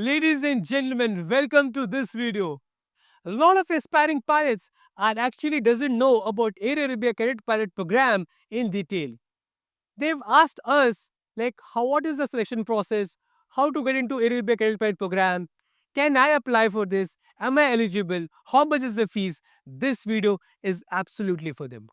Ladies and gentlemen, welcome to this video. A lot of aspiring pilots are actually doesn't know about Air Arabia Cadet Pilot Program in detail. They've asked us like what is the selection process, how to get into Air Arabia Cadet Pilot Program, can I apply for this, am I eligible, how much is the fees. This video is absolutely for them.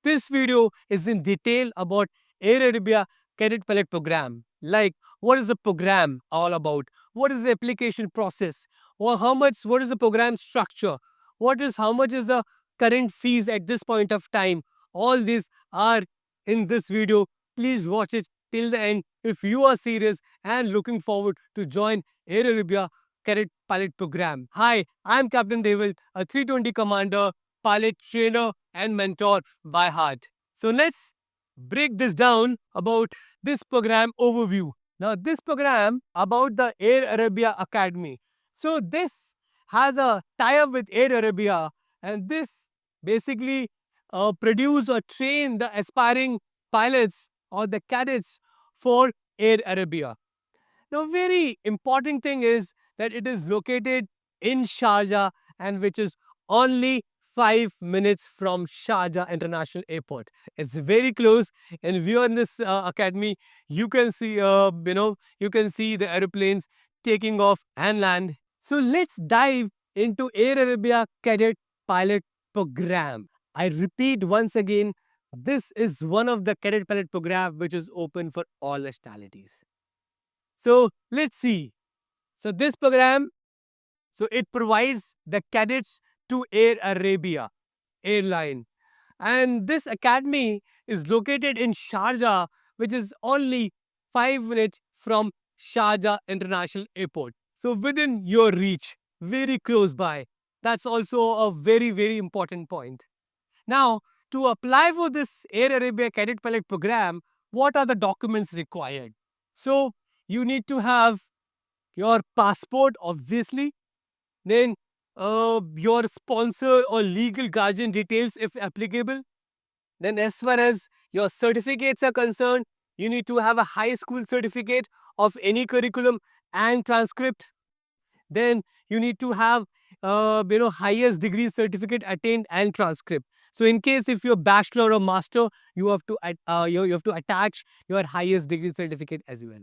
This video is in detail about Air Arabia Cadet Pilot Program. Like, what is the program all about? What is the application process? Or what is the program structure? How much is the current fees at this point of time? All these are in this video. Please watch it till the end if you are serious and looking forward to join Air Arabia Cadet Pilot Program. Hi, I'm Captain David, a 320 commander, pilot trainer, and mentor by heart. So let's break this down about this program overview. Now, this program about the Air Arabia Academy. So this has a tie-up with Air Arabia, and this basically produce or train the aspiring pilots or the cadets for Air Arabia. The very important thing is that it is located in Sharjah and which is only 5 minutes from Sharjah International Airport. It's very close, and if you're in this academy, you can see, you can see the aeroplanes taking off and land. So let's dive into Air Arabia Cadet Pilot Program. I repeat once again, this is one of the cadet pilot program which is open for all nationalities. So let's see. So this program, so it provides the cadets to Air Arabia airline. And this academy is located in Sharjah, which is only 5 minutes from Sharjah International Airport. So within your reach, very close by. That's also a very, very important point. Now, to apply for this Air Arabia Cadet Pilot program, what are the documents required? So you need to have your passport, obviously, then your sponsor or legal guardian details if applicable. Then as far as your certificates are concerned, you need to have a high school certificate of any curriculum and transcript. Then you need to have highest degree certificate attained and transcript. So in case if you're bachelor or master, you have to you have to attach your highest degree certificate as well.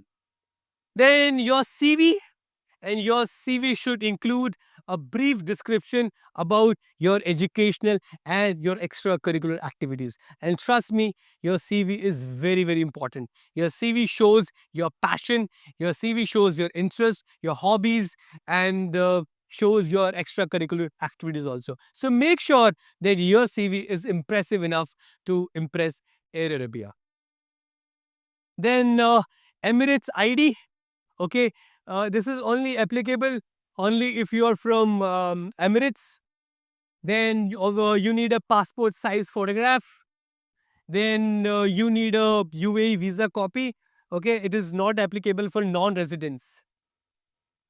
Then your CV, and your CV should include a brief description about your educational and your extracurricular activities. And trust me, your CV is very, very important. Your CV shows your passion, your CV shows your interests, your hobbies, and shows your extracurricular activities also. So make sure that your CV is impressive enough to impress Air Arabia. Then Emirates ID. Okay, this is only applicable only if you are from Emirates. Then you need a passport size photograph. Then you need a UAE visa copy. Okay, it is not applicable for non-residents.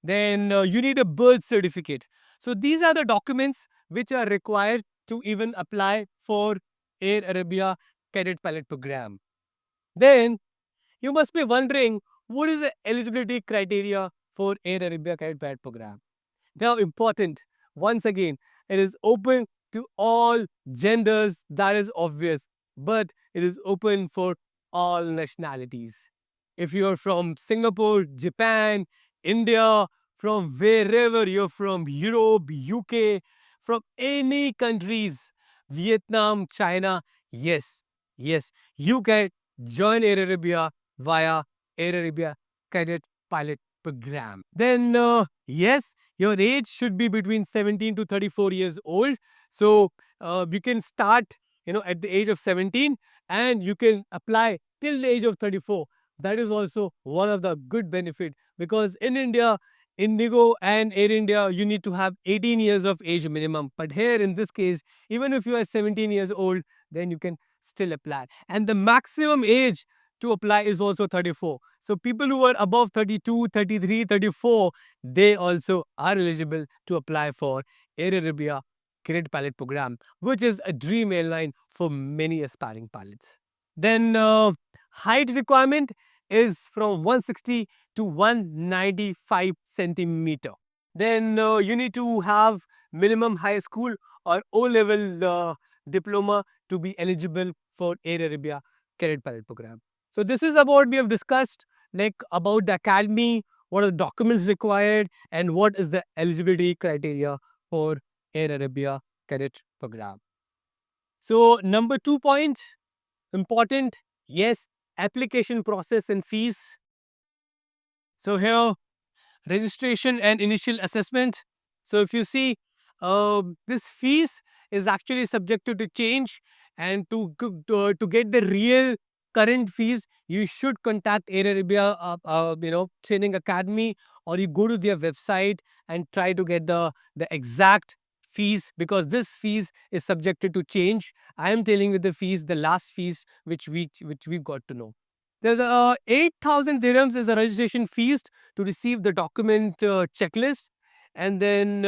Then you need a birth certificate. So these are the documents which are required to even apply for Air Arabia Cadet Pilot Program. Then you must be wondering, what is the eligibility criteria for Air Arabia Cadet Pilot Program? Now, important, once again, it is open to all genders, that is obvious, but it is open for all nationalities. If you are from Singapore, Japan, India, from wherever you're from, Europe, UK, from any countries, Vietnam, China, yes, you can join Air Arabia via Air Arabia Cadet Pilot Program. Then, yes, your age should be between 17 to 34 years old. So, you can start, at the age of 17 and you can apply till the age of 34. That is also one of the good benefit because in India, Indigo and Air India, you need to have 18 years of age minimum. But here in this case, even if you are 17 years old, then you can still apply. And the maximum age to apply is also 34. So people who are above 32, 33, 34, they also are eligible to apply for Air Arabia Cadet Pilot Program, which is a dream airline for many aspiring pilots. Then height requirement, is from 160 to 195 centimeter. Then you need to have minimum high school or O-level diploma to be eligible for Air Arabia Cadet Pilot Program. So this is about, we have discussed like about the academy, what are the documents required, and what is the eligibility criteria for Air Arabia Cadet Program. So number 2 point, important, yes, application process and fees. So here, registration and initial assessment. So if you see, this fees is actually subjected to change, and to get the real current fees, you should contact Air Arabia, training academy, or you go to their website and try to get the exact fees, because this fees is subjected to change. I am telling you the fees, the last fees which we got to know. There's a 8,000 dirhams is the registration fees to receive the document checklist, and then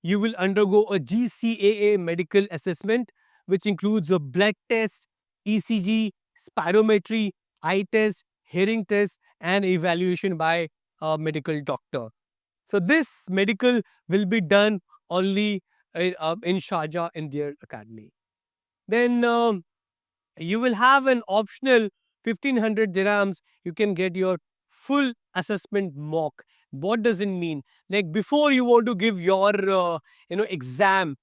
you will undergo a GCAA medical assessment, which includes a blood test, ECG, spirometry, eye test, hearing test, and evaluation by a medical doctor. So this medical will be done only in Sharjah in their academy. Then you will have an optional 1500 dirhams. You can get your full assessment mock. What does it mean? Like before you want to give your exam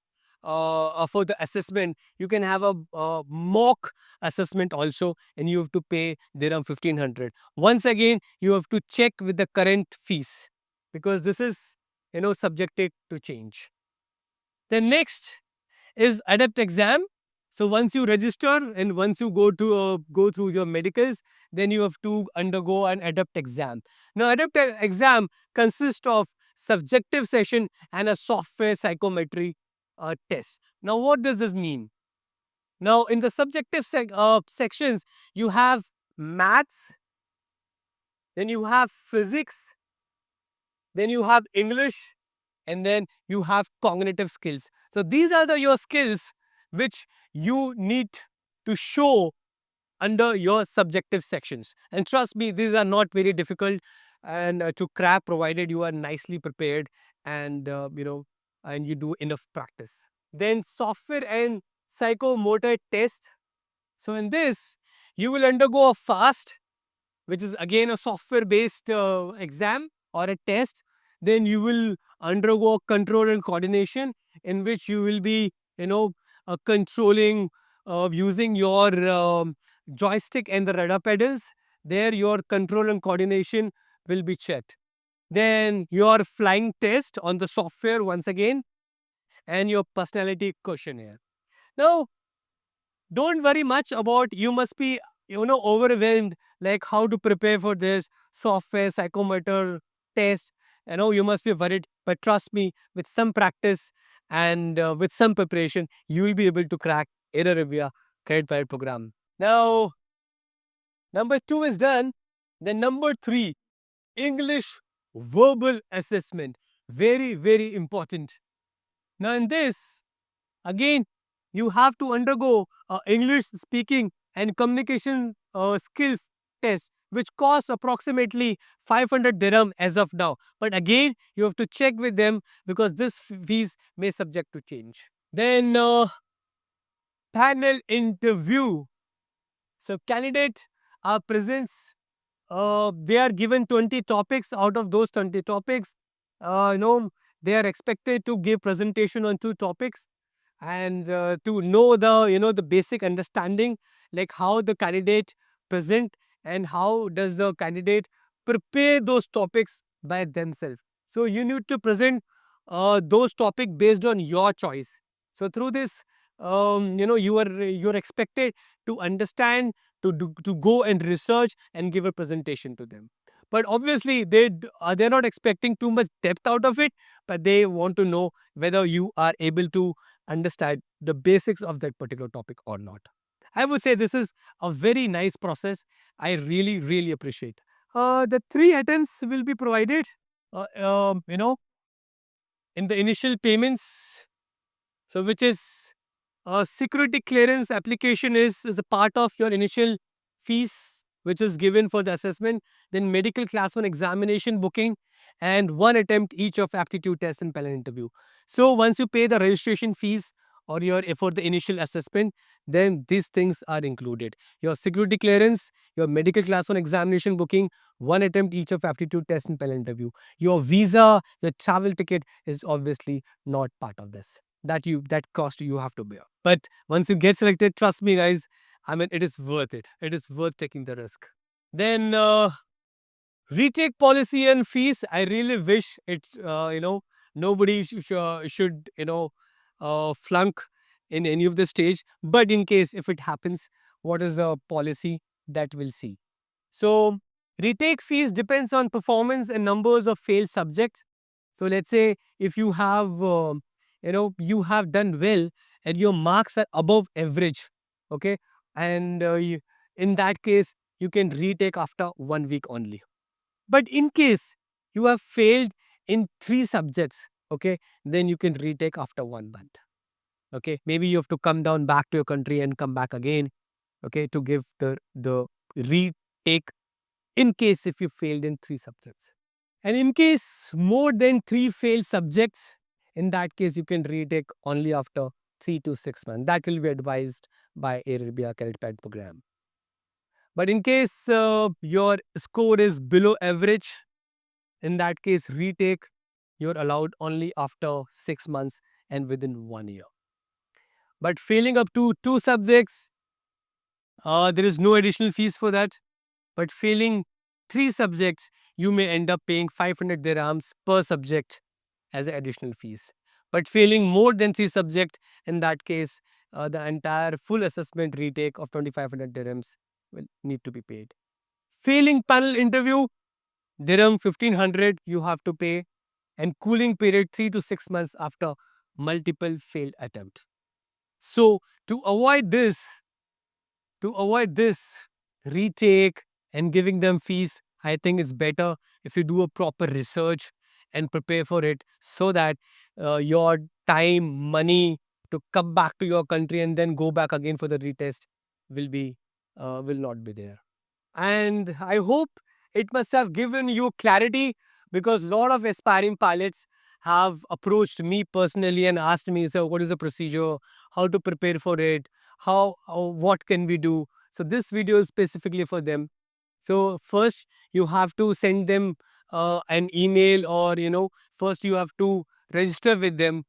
for the assessment, you can have a mock assessment also, and you have to pay dirham 1500. Once again, you have to check with the current fees, because this is subjected to change. The next is adapt exam. So once you register and once you go through your medicals, then you have to undergo an adapt exam. Now adapt exam consists of subjective session and a software psychometry test. Now what does this mean? Now in the subjective sections, you have maths, then you have physics, then you have English, and then you have cognitive skills. So these are your skills which you need to show under your subjective sections. And trust me, these are not very difficult and to crack, provided you are nicely prepared and and you do enough practice. Then software and psychomotor test. So in this, you will undergo a FAST, which is again a software based exam or a test. Then you will undergo control and coordination, in which you will be controlling using your joystick and the rudder pedals. There your control and coordination will be checked. Then your flying test on the software once again, and your personality questionnaire. Now don't worry much about, you must be overwhelmed like how to prepare for this software psychometer test. You must be worried, but trust me, with some practice and with some preparation, you will be able to crack Air Arabia Cadet Pilot Program. Now number 2 is done. Then number 3, English verbal assessment, very very important. Now in this, again, you have to undergo a English speaking and communication skills test, which costs approximately 500 dirham as of now. But again, you have to check with them, because this fees may subject to change. Then panel interview. So candidates are presents. They are given 20 topics. Out of those 20 topics, they are expected to give presentation on 2 topics, and to know the basic understanding, like how the candidate present and how does the candidate prepare those topics by themselves. So you need to present those topic based on your choice. So through this, you're expected to understand, to go and research and give a presentation to them. But obviously they're not expecting too much depth out of it, but they want to know whether you are able to understand the basics of that particular topic or not. I would say this is a very nice process. I really, really appreciate. The 3 attempts will be provided, in the initial payments. So, which is security clearance application is a part of your initial fees. which is given for the assessment, then medical class 1 examination booking, and 1 attempt each of aptitude test and panel interview. So once you pay the registration fees or your for the initial assessment, then these things are included. Your security clearance, your medical class 1 examination booking, 1 attempt each of aptitude test and panel interview. Your visa, your travel ticket is obviously not part of this. That cost you have to bear. But once you get selected, trust me guys, I mean, it is worth it. It is worth taking the risk. Then retake policy and fees. I really wish it, nobody should, flunk in any of the stage. But in case if it happens, what is the policy that we'll see. So retake fees depends on performance and numbers of failed subjects. So let's say if you have, you have done well and your marks are above average, okay, and in that case you can retake after 1 week only. But in case you have failed in 3 subjects, okay, then you can retake after 1 month. Okay, maybe you have to come down back to your country and come back again, okay, to give the retake in case if you failed in 3 subjects. And in case more than 3 failed subjects, in that case you can retake only after 3 to 6 months. That will be advised by Air Arabia Cadet Pilot Program. But in case your score is below average, in that case retake you're allowed only after 6 months and within 1 year. But failing up to 2 subjects, there is no additional fees for that. But failing 3 subjects, you may end up paying 500 dirhams per subject as additional fees. But failing more than 3 subjects, in that case, the entire full assessment retake of 2500 dirhams will need to be paid. Failing panel interview, dirham 1500 you have to pay, and cooling period 3 to 6 months after multiple failed attempt. So to avoid this retake and giving them fees, I think it's better if you do a proper research and prepare for it, so that your time, money to come back to your country and then go back again for the retest will not be there. And I hope it must have given you clarity, because a lot of aspiring pilots have approached me personally and asked me, so what is the procedure, how to prepare for it, what can we do. So this video is specifically for them. So first you have to send them an email, or first you have to register with them.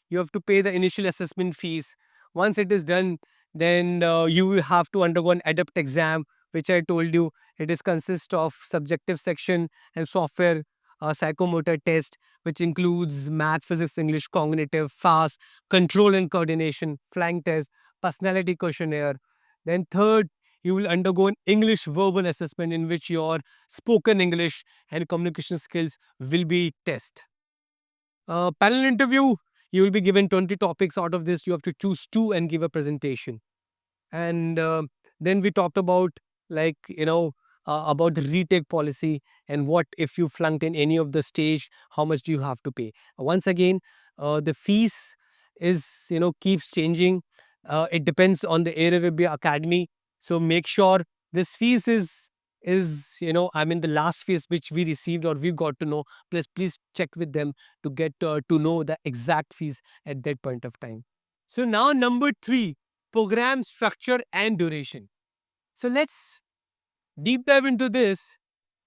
You have to pay the initial assessment fees. Once it is done, then you will have to undergo an adept exam, which I told you. It is consist of subjective section and software psychomotor test, which includes math, physics, English, cognitive, fast, control and coordination, flying test, personality questionnaire. Then third, you will undergo an English verbal assessment, in which your spoken English and communication skills will be tested. Panel interview, you will be given 20 topics. Out of this, you have to choose 2 and give a presentation. And then we talked about, like, about the retake policy, and what if you flunked in any of the stage, how much do you have to pay. Once again, the fees is, keeps changing. It depends on the Air Arabia Academy. So make sure this fees is I mean, the last fees which we received or we got to know, please check with them to get to know the exact fees at that point of time. So now number 3, program structure and duration. So let's deep dive into this.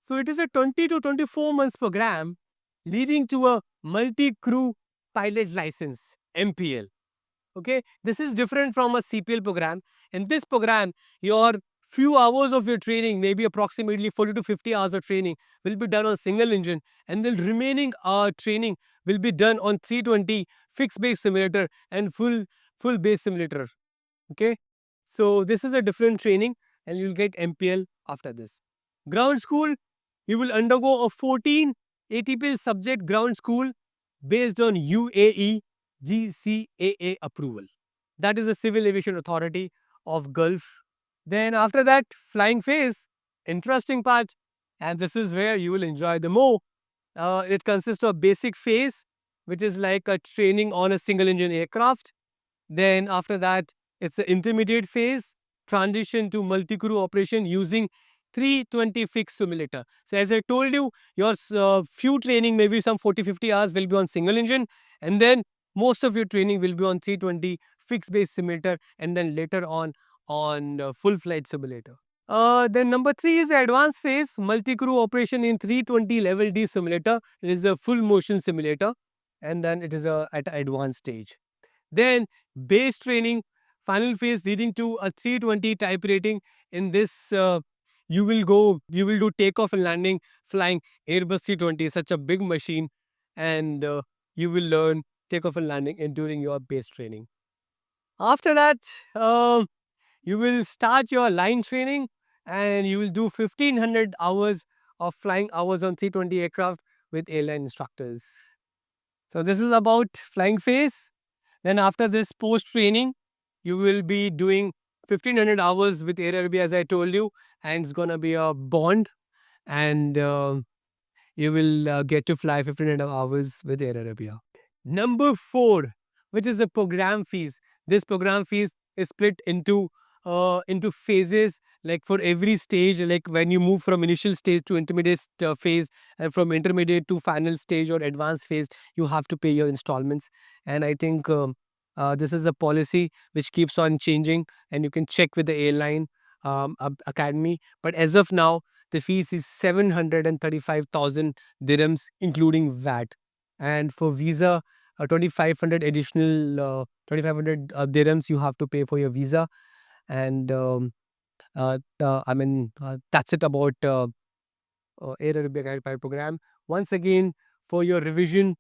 So it is a 20 to 24 months program leading to a multi-crew pilot license, MPL. Okay, this is different from a CPL program. In this program, your few hours of your training, maybe approximately 40 to 50 hours of training, will be done on single engine, and the remaining training will be done on 320 fixed base simulator and full base simulator. Okay, so this is a different training, and you'll get MPL after this. Ground school, you will undergo a 14 ATPL subject ground school based on UAE GCAA approval. That is the Civil Aviation Authority of Gulf. Then after that, flying phase, interesting part, and this is where you will enjoy the more. It consists of basic phase, which is like a training on a single engine aircraft. Then after that, it's an intermediate phase, transition to multi-crew operation using 320 fixed simulator. So as I told you, your few training, maybe some 40-50 hours will be on single engine, and then most of your training will be on 320 fixed base simulator, and then later on full flight simulator. Then number three is advanced phase multi-crew operation in 320 level D simulator. It is a full motion simulator, and then it is at advanced stage. Then base training, final phase leading to a 320 type rating. In this, you will do takeoff and landing flying Airbus 320, such a big machine, and you will learn takeoff and landing during your base training. After that, you will start your line training, and you will do 1500 hours of flying hours on 320 aircraft with airline instructors. So this is about flying phase. Then after this post training, you will be doing 1500 hours with Air Arabia, as I told you, and it's gonna be a bond, and you will get to fly 1500 hours with Air Arabia. Number four, which is the program fees. This program fees is split into phases. Like for every stage, like when you move from initial stage to intermediate phase, and from intermediate to final stage or advanced phase, you have to pay your installments. And I think this is a policy which keeps on changing, and you can check with the airline academy. But as of now, the fees is 735,000 dirhams, including VAT. And for visa, 2500 additional 2500 dirhams you have to pay for your visa. And that's it about Air Arabia Guided Pilot Program. Once again, for your revision,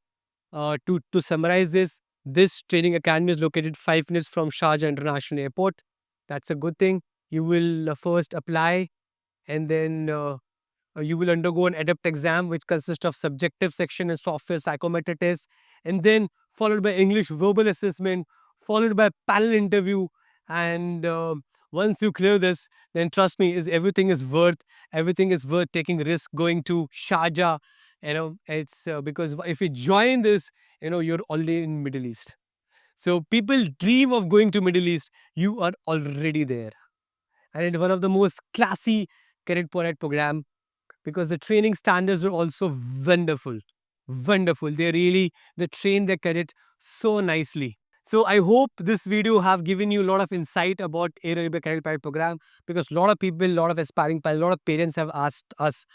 to summarize this training academy is located 5 minutes from Sharjah International Airport. That's a good thing. You will first apply, and then you will undergo an adept exam, which consists of subjective section and software psychometric test, and then followed by English verbal assessment, followed by panel interview. And once you clear this, then trust me, is everything is worth taking risk going to Sharjah. It's because if you join this, you're already in Middle East. So people dream of going to Middle East. You are already there, and it's one of the most classy cadet pilot program, because the training standards are also wonderful. Wonderful. They train their cadet so nicely. So I hope this video have given you a lot of insight about Air Arabia Cadet Pilot Program, because a lot of people, a lot of aspiring pilots, a lot of parents have asked us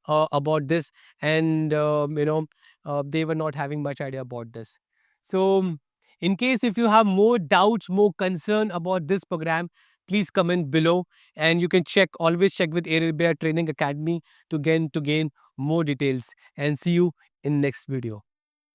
about this, and they were not having much idea about this. So in case if you have more doubts, more concern about this program, please comment below, and you can always check with Air Arabia Training Academy to gain more details. And see you in next video.